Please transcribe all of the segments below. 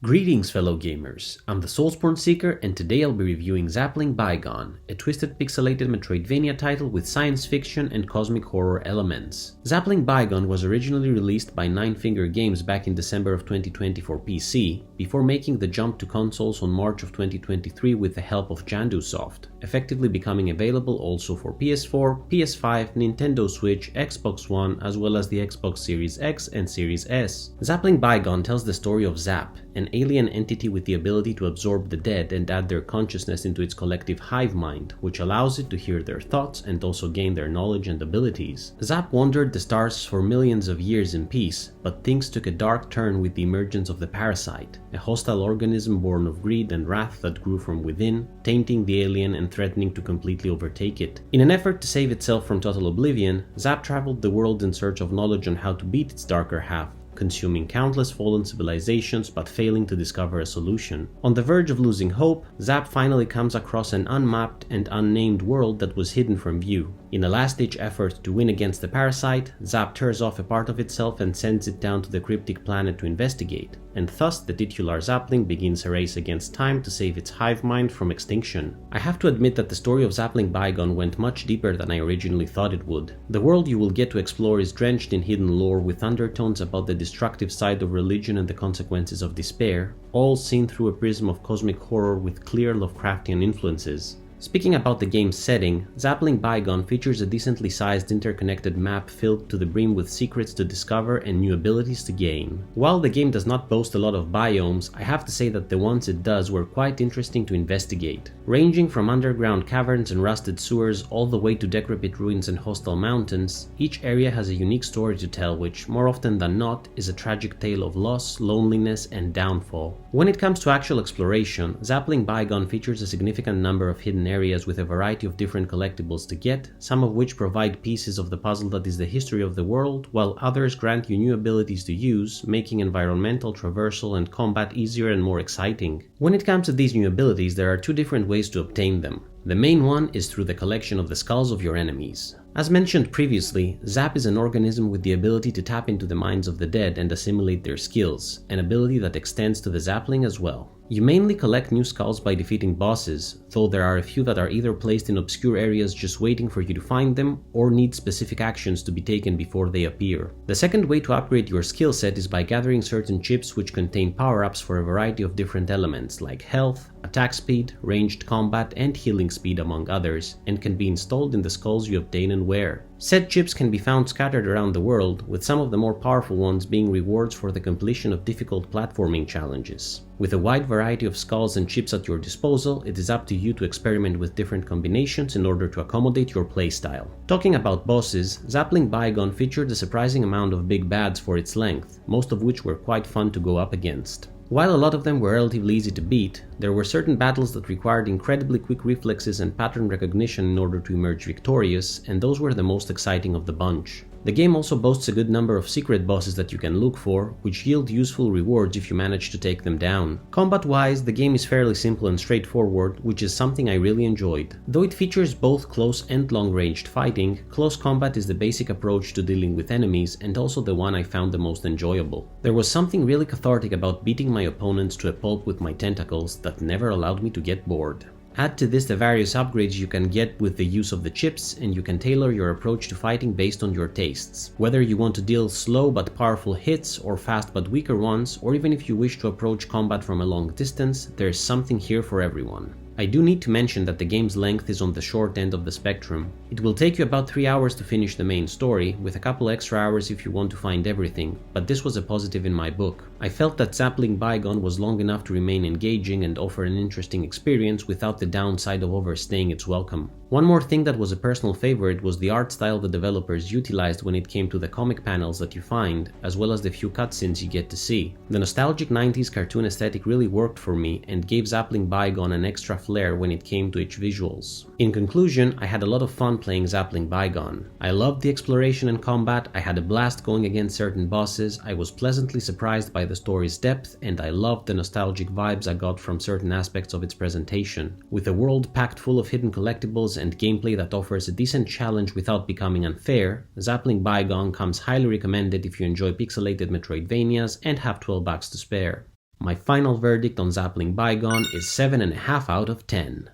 Greetings fellow gamers, I'm the Soulsborne Seeker and today I'll be reviewing Zapling Bygone, a twisted pixelated Metroidvania title with science fiction and cosmic horror elements. Zapling Bygone was originally released by Nine Finger Games back in December of 2020 for PC, before making the jump to consoles on March of 2023 with the help of Jandusoft, effectively becoming available also for PS4, PS5, Nintendo Switch, Xbox One, as well as the Xbox Series X and Series S. Zapling Bygone tells the story of Zap, an alien entity with the ability to absorb the dead and add their consciousness into its collective hive mind, which allows it to hear their thoughts and also gain their knowledge and abilities. Zap wandered the stars for millions of years in peace, but things took a dark turn with the emergence of the Parasite, a hostile organism born of greed and wrath that grew from within, tainting the alien and threatening to completely overtake it. In an effort to save itself from total oblivion, Zap traveled the world in search of knowledge on how to beat its darker half, consuming countless fallen civilizations but failing to discover a solution. On the verge of losing hope, Zap finally comes across an unmapped and unnamed world that was hidden from view. In a last-ditch effort to win against the Parasite, Zap tears off a part of itself and sends it down to the cryptic planet to investigate, and thus the titular Zapling begins a race against time to save its hive mind from extinction. I have to admit that the story of Zapling Bygone went much deeper than I originally thought it would. The world you will get to explore is drenched in hidden lore with undertones about the destructive side of religion and the consequences of despair, all seen through a prism of cosmic horror with clear Lovecraftian influences. Speaking about the game's setting, Zapling Bygone features a decently sized interconnected map filled to the brim with secrets to discover and new abilities to gain. While the game does not boast a lot of biomes, I have to say that the ones it does were quite interesting to investigate. Ranging from underground caverns and rusted sewers all the way to decrepit ruins and hostile mountains, each area has a unique story to tell which, more often than not, is a tragic tale of loss, loneliness, and downfall. When it comes to actual exploration, Zapling Bygone features a significant number of hidden areas with a variety of different collectibles to get, some of which provide pieces of the puzzle that is the history of the world, while others grant you new abilities to use, making environmental traversal and combat easier and more exciting. When it comes to these new abilities, there are two different ways to obtain them. The main one is through the collection of the skulls of your enemies. As mentioned previously, Zap is an organism with the ability to tap into the minds of the dead and assimilate their skills, an ability that extends to the Zapling as well. You mainly collect new skulls by defeating bosses, though there are a few that are either placed in obscure areas just waiting for you to find them, or need specific actions to be taken before they appear. The second way to upgrade your skill set is by gathering certain chips which contain power-ups for a variety of different elements like health, attack speed, ranged combat, and healing speed among others, and can be installed in the skulls you obtain and wear. Said chips can be found scattered around the world, with some of the more powerful ones being rewards for the completion of difficult platforming challenges. With a wide variety of skulls and chips at your disposal, it is up to you to experiment with different combinations in order to accommodate your playstyle. Talking about bosses, Zapling Bygone featured a surprising amount of big bads for its length, most of which were quite fun to go up against. While a lot of them were relatively easy to beat, there were certain battles that required incredibly quick reflexes and pattern recognition in order to emerge victorious, and those were the most exciting of the bunch. The game also boasts a good number of secret bosses that you can look for, which yield useful rewards if you manage to take them down. Combat-wise, the game is fairly simple and straightforward, which is something I really enjoyed. Though it features both close and long-ranged fighting, close combat is the basic approach to dealing with enemies and also the one I found the most enjoyable. There was something really cathartic about beating my opponents to a pulp with my tentacles that never allowed me to get bored. Add to this the various upgrades you can get with the use of the chips, and you can tailor your approach to fighting based on your tastes. Whether you want to deal slow but powerful hits or fast but weaker ones, or even if you wish to approach combat from a long distance, there's something here for everyone. I do need to mention that the game's length is on the short end of the spectrum. It will take you about 3 hours to finish the main story, with a couple extra hours if you want to find everything, but this was a positive in my book. I felt that Zapling Bygone was long enough to remain engaging and offer an interesting experience without the downside of overstaying its welcome. One more thing that was a personal favorite was the art style the developers utilized when it came to the comic panels that you find, as well as the few cutscenes you get to see. The nostalgic 90s cartoon aesthetic really worked for me and gave Zapling Bygone an extra flair when it came to its visuals. In conclusion, I had a lot of fun playing Zapling Bygone. I loved the exploration and combat, I had a blast going against certain bosses, I was pleasantly surprised by the story's depth, and I loved the nostalgic vibes I got from certain aspects of its presentation. With a world packed full of hidden collectibles and gameplay that offers a decent challenge without becoming unfair, Zapling Bygone comes highly recommended if you enjoy pixelated Metroidvanias and have $12 to spare. My final verdict on Zapling Bygone is 7.5 out of 10.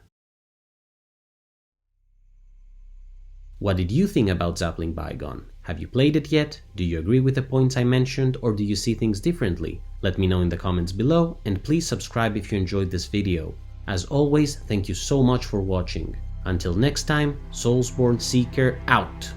What did you think about Zapling Bygone? Have you played it yet? Do you agree with the points I mentioned, or do you see things differently? Let me know in the comments below, and please subscribe if you enjoyed this video. As always, thank you so much for watching. Until next time, Soulsborne Seeker out!